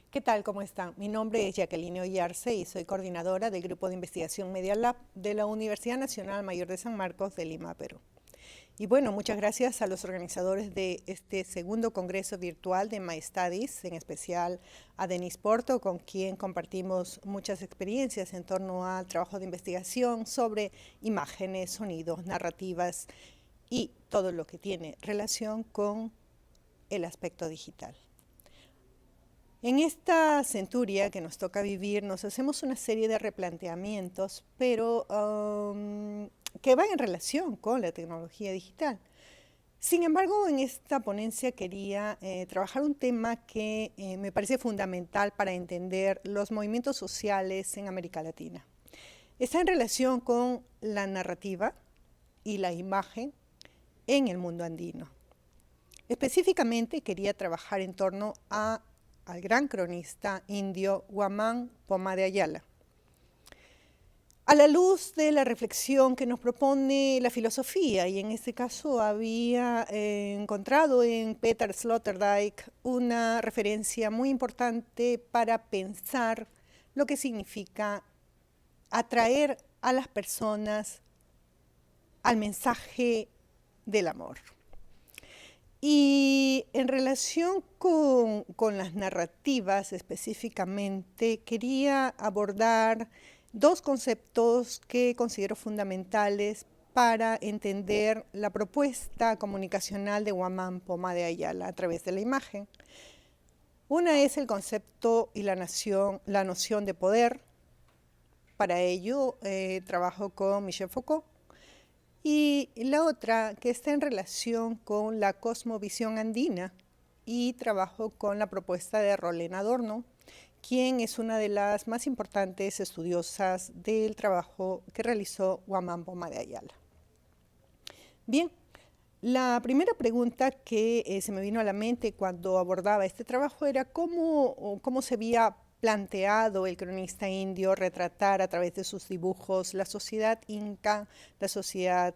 ¿Qué tal? ¿Cómo están? Mi nombre es Jacqueline Oyarce y soy coordinadora del Grupo de Investigación Media Lab de la Universidad Nacional Mayor de San Marcos de Lima, Perú. Y bueno, muchas gracias a los organizadores de este segundo congreso virtual de My Studies, en especial a Denise Porto, con quien compartimos muchas experiencias en torno al trabajo de investigación sobre imágenes, sonidos, narrativas y todo lo que tiene relación con el aspecto digital. En esta centuria que nos toca vivir, nos hacemos una serie de replanteamientos, pero que van en relación con la tecnología digital. Sin embargo, en esta ponencia quería trabajar un tema que me parece fundamental para entender los movimientos sociales en América Latina. Está en relación con la narrativa y la imagen en el mundo andino. Específicamente quería trabajar en torno al gran cronista indio Guamán Pomá de Ayala. A la luz de la reflexión que nos propone la filosofía, y en este caso había encontrado en Peter Sloterdijk una referencia muy importante para pensar lo que significa atraer a las personas al mensaje del amor. Y en relación con las narrativas específicamente, quería abordar dos conceptos que considero fundamentales para entender la propuesta comunicacional de Guamán Pomá de Ayala a través de la imagen. Una es el concepto y la noción de poder. Para ello trabajo con Michel Foucault. Y la otra que está en relación con la cosmovisión andina y trabajo con la propuesta de Rolén Adorno, quien es una de las más importantes estudiosas del trabajo que realizó Guamán Pomá de Ayala. Bien, la primera pregunta que se me vino a la mente cuando abordaba este trabajo era cómo se había planteado el cronista indio retratar a través de sus dibujos la sociedad inca, la sociedad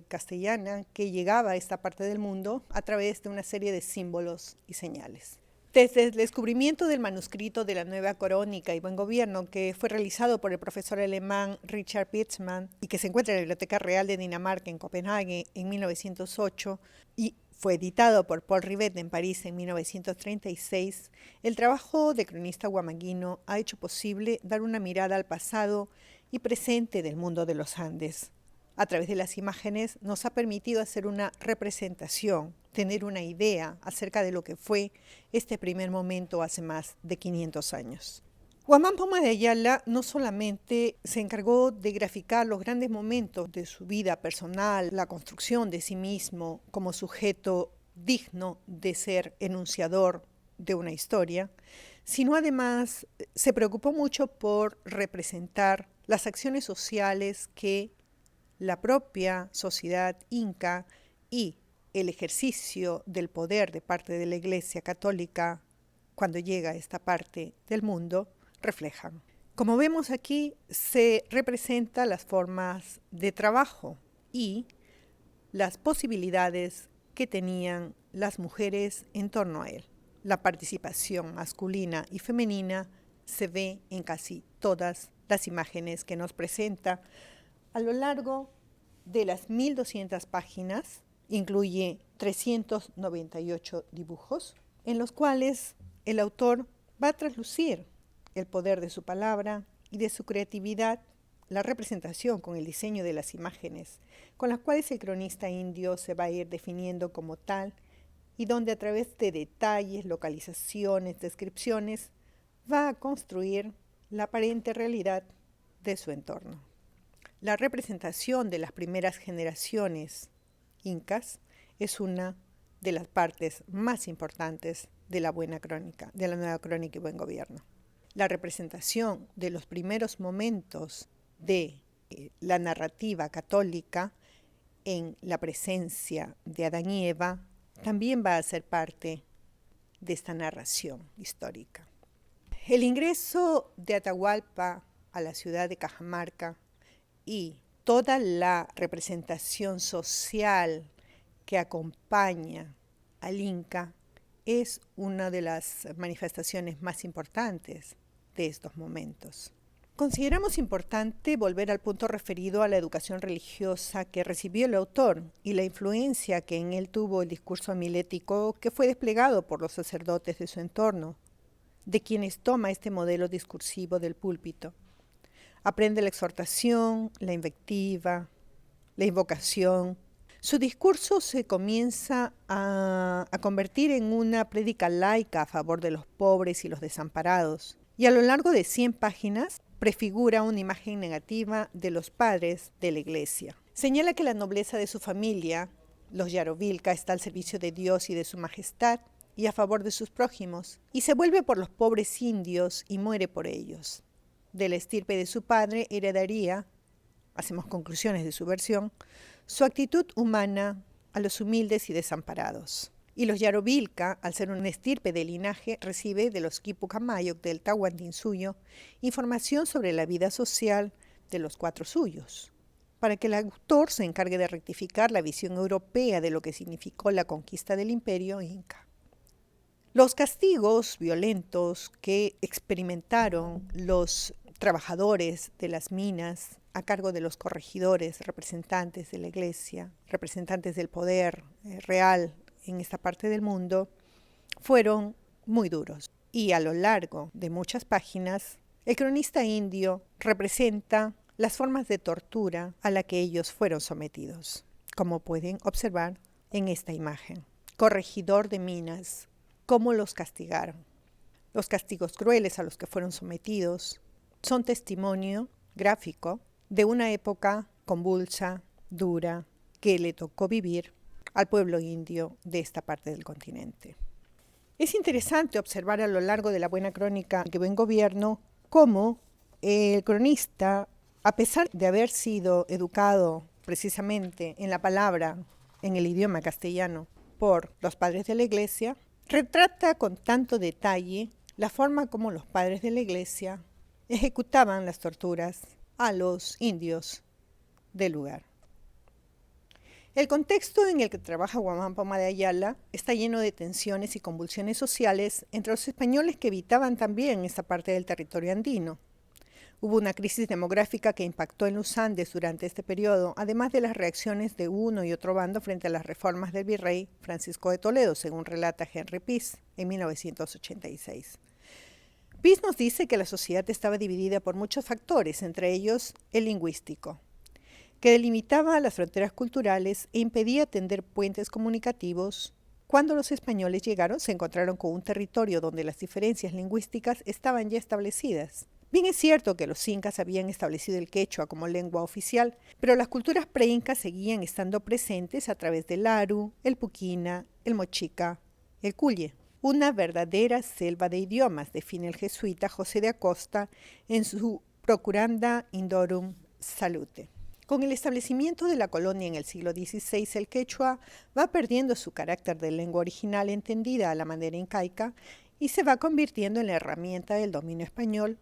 castellana que llegaba a esta parte del mundo a través de una serie de símbolos y señales. Desde el descubrimiento del manuscrito de la Nueva Crónica y Buen Gobierno, que fue realizado por el profesor alemán Richard Pitzman y que se encuentra en la Biblioteca Real de Dinamarca en Copenhague en 1908 y fue editado por Paul Rivet en París en 1936, el trabajo de cronista guamanguino ha hecho posible dar una mirada al pasado y presente del mundo de los Andes. A través de las imágenes nos ha permitido hacer una representación, tener una idea acerca de lo que fue este primer momento hace más de 500 años. Guamán Pomá de Ayala no solamente se encargó de graficar los grandes momentos de su vida personal, la construcción de sí mismo como sujeto digno de ser enunciador de una historia, sino además se preocupó mucho por representar las acciones sociales que la propia sociedad inca y el ejercicio del poder de parte de la Iglesia Católica cuando llega a esta parte del mundo reflejan. Como vemos aquí, se representan las formas de trabajo y las posibilidades que tenían las mujeres en torno a él. La participación masculina y femenina se ve en casi todas las imágenes que nos presenta. A lo largo de las 1200 páginas, incluye 398 dibujos, en los cuales el autor va a traslucir el poder de su palabra y de su creatividad, la representación con el diseño de las imágenes, con las cuales el cronista indio se va a ir definiendo como tal, y donde a través de detalles, localizaciones, descripciones, va a construir la aparente realidad de su entorno. La representación de las primeras generaciones incas es una de las partes más importantes de la buena crónica, de la Nueva Crónica y Buen Gobierno. La representación de los primeros momentos de la narrativa católica en la presencia de Adán y Eva también va a ser parte de esta narración histórica. El ingreso de Atahualpa a la ciudad de Cajamarca y toda la representación social que acompaña al Inca es una de las manifestaciones más importantes de estos momentos. Consideramos importante volver al punto referido a la educación religiosa que recibió el autor y la influencia que en él tuvo el discurso amilético que fue desplegado por los sacerdotes de su entorno, de quienes toma este modelo discursivo del púlpito. Aprende la exhortación, la invectiva, la invocación. Su discurso se comienza a convertir en una prédica laica a favor de los pobres y los desamparados. Y a lo largo de 100 páginas prefigura una imagen negativa de los padres de la iglesia. Señala que la nobleza de su familia, los Yarovilca, está al servicio de Dios y de su majestad y a favor de sus prójimos, y se vuelve por los pobres indios y muere por ellos. De la estirpe de su padre heredaría, hacemos conclusiones de su versión, su actitud humana a los humildes y desamparados. Y los Yarovilca, al ser una estirpe de linaje, recibe de los Quipucamayok del Tahuantinsuyo información sobre la vida social de los 4 suyos, para que el autor se encargue de rectificar la visión europea de lo que significó la conquista del imperio inca. Los castigos violentos que experimentaron los trabajadores de las minas a cargo de los corregidores, representantes de la iglesia, representantes del poder real en esta parte del mundo, fueron muy duros. Y a lo largo de muchas páginas, el cronista indio representa las formas de tortura a la que ellos fueron sometidos, como pueden observar en esta imagen. Corregidor de minas, cómo los castigaron. Los castigos crueles a los que fueron sometidos son testimonio gráfico de una época convulsa, dura, que le tocó vivir al pueblo indio de esta parte del continente. Es interesante observar a lo largo de la buena crónica de Buen Gobierno cómo el cronista, a pesar de haber sido educado precisamente en la palabra, en el idioma castellano, por los padres de la iglesia, retrata con tanto detalle la forma como los padres de la iglesia ejecutaban las torturas a los indios del lugar. El contexto en el que trabaja Guamán Poma de Ayala está lleno de tensiones y convulsiones sociales entre los españoles que habitaban también esta parte del territorio andino. Hubo una crisis demográfica que impactó en los Andes durante este periodo, además de las reacciones de uno y otro bando frente a las reformas del virrey Francisco de Toledo, según relata Henry Pease en 1986. Pease nos dice que la sociedad estaba dividida por muchos factores, entre ellos el lingüístico, que delimitaba las fronteras culturales e impedía tender puentes comunicativos. Cuando los españoles llegaron, se encontraron con un territorio donde las diferencias lingüísticas estaban ya establecidas. Bien es cierto que los incas habían establecido el quechua como lengua oficial, pero las culturas preincas seguían estando presentes a través del aru, el puquina, el mochica, el cuye. Una verdadera selva de idiomas, define el jesuita José de Acosta en su Procuranda Indorum Salute. Con el establecimiento de la colonia en el siglo XVI, el quechua va perdiendo su carácter de lengua original entendida a la manera incaica y se va convirtiendo en la herramienta del dominio español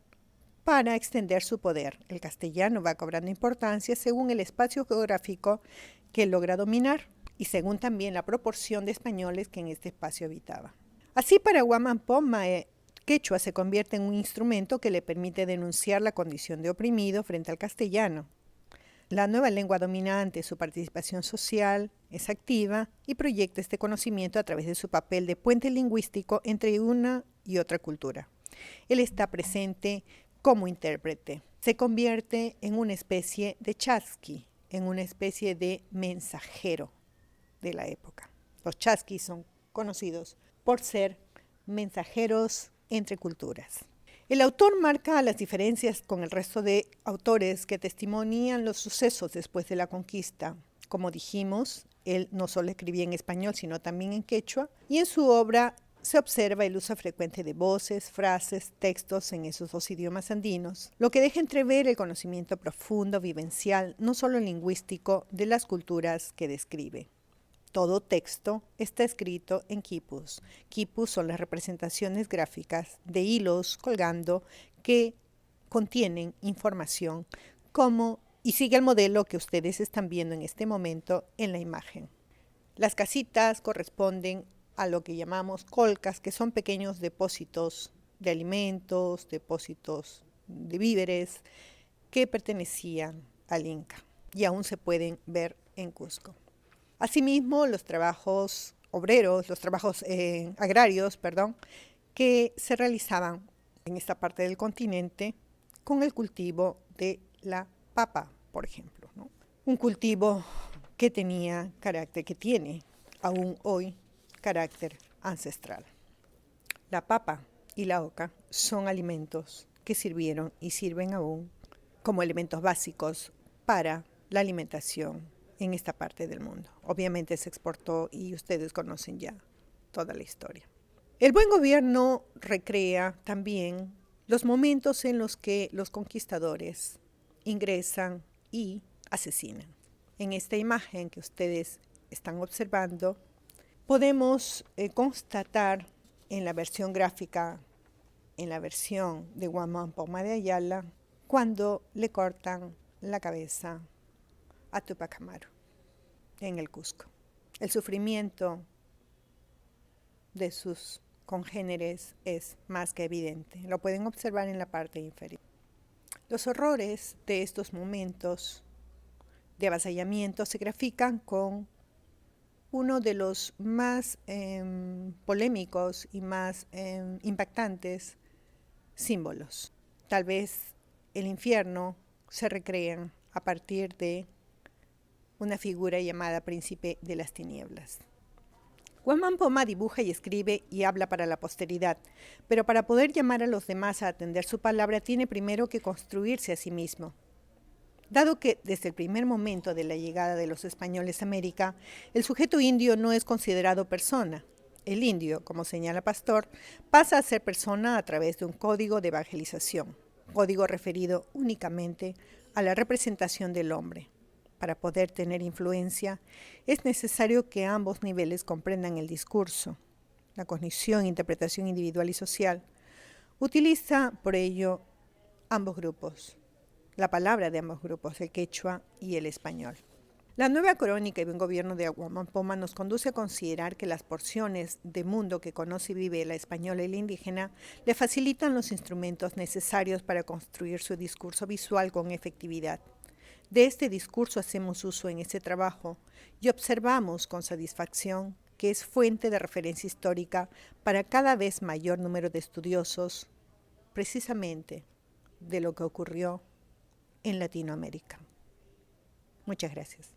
para extender su poder. El castellano va cobrando importancia según el espacio geográfico que logra dominar y según también la proporción de españoles que en este espacio habitaba. Así, para Guamán Poma, quechua se convierte en un instrumento que le permite denunciar la condición de oprimido frente al castellano. La nueva lengua dominante, su participación social, es activa y proyecta este conocimiento a través de su papel de puente lingüístico entre una y otra cultura. Él está presente como intérprete. Se convierte en una especie de chasqui, en una especie de mensajero de la época. Los chasquis son conocidos por ser mensajeros entre culturas. El autor marca las diferencias con el resto de autores que testimonian los sucesos después de la conquista. Como dijimos, él no solo escribía en español, sino también en quechua, y en su obra se observa el uso frecuente de voces, frases, textos en esos 2 idiomas andinos, lo que deja entrever el conocimiento profundo, vivencial, no solo lingüístico, de las culturas que describe. Todo texto está escrito en quipus. Quipus son las representaciones gráficas de hilos colgando que contienen información y sigue el modelo que ustedes están viendo en este momento en la imagen. Las casitas corresponden a lo que llamamos colcas, que son pequeños depósitos de alimentos, depósitos de víveres que pertenecían al Inca y aún se pueden ver en Cusco. Asimismo, los trabajos obreros, los trabajos agrarios, que se realizaban en esta parte del continente con el cultivo de la papa, por ejemplo, ¿no? Un cultivo que tenía carácter, que tiene aún hoy carácter ancestral. La papa y la oca son alimentos que sirvieron y sirven aún como elementos básicos para la alimentación en esta parte del mundo. Obviamente se exportó y ustedes conocen ya toda la historia. El buen gobierno recrea también los momentos en los que los conquistadores ingresan y asesinan. En esta imagen que ustedes están observando, podemos constatar en la versión gráfica, en la versión de Guamán Poma de Ayala, cuando le cortan la cabeza a Tupac Amaru en el Cusco. El sufrimiento de sus congéneres es más que evidente. Lo pueden observar en la parte inferior. Los horrores de estos momentos de avasallamiento se grafican con uno de los más polémicos y más impactantes símbolos. Tal vez el infierno se recrea a partir de una figura llamada Príncipe de las Tinieblas. Guamán Poma dibuja y escribe y habla para la posteridad, pero para poder llamar a los demás a atender su palabra tiene primero que construirse a sí mismo. Dado que desde el primer momento de la llegada de los españoles a América, el sujeto indio no es considerado persona. El indio, como señala Pastor, pasa a ser persona a través de un código de evangelización, código referido únicamente a la representación del hombre. Para poder tener influencia, es necesario que ambos niveles comprendan el discurso. La cognición, interpretación individual y social utiliza por ello ambos grupos, la palabra de ambos grupos, el quechua y el español. La nueva crónica y buen gobierno de Guamán Poma nos conduce a considerar que las porciones de mundo que conoce y vive la española y la indígena le facilitan los instrumentos necesarios para construir su discurso visual con efectividad. De este discurso hacemos uso en este trabajo y observamos con satisfacción que es fuente de referencia histórica para cada vez mayor número de estudiosos, precisamente de lo que ocurrió en Latinoamérica. Muchas gracias.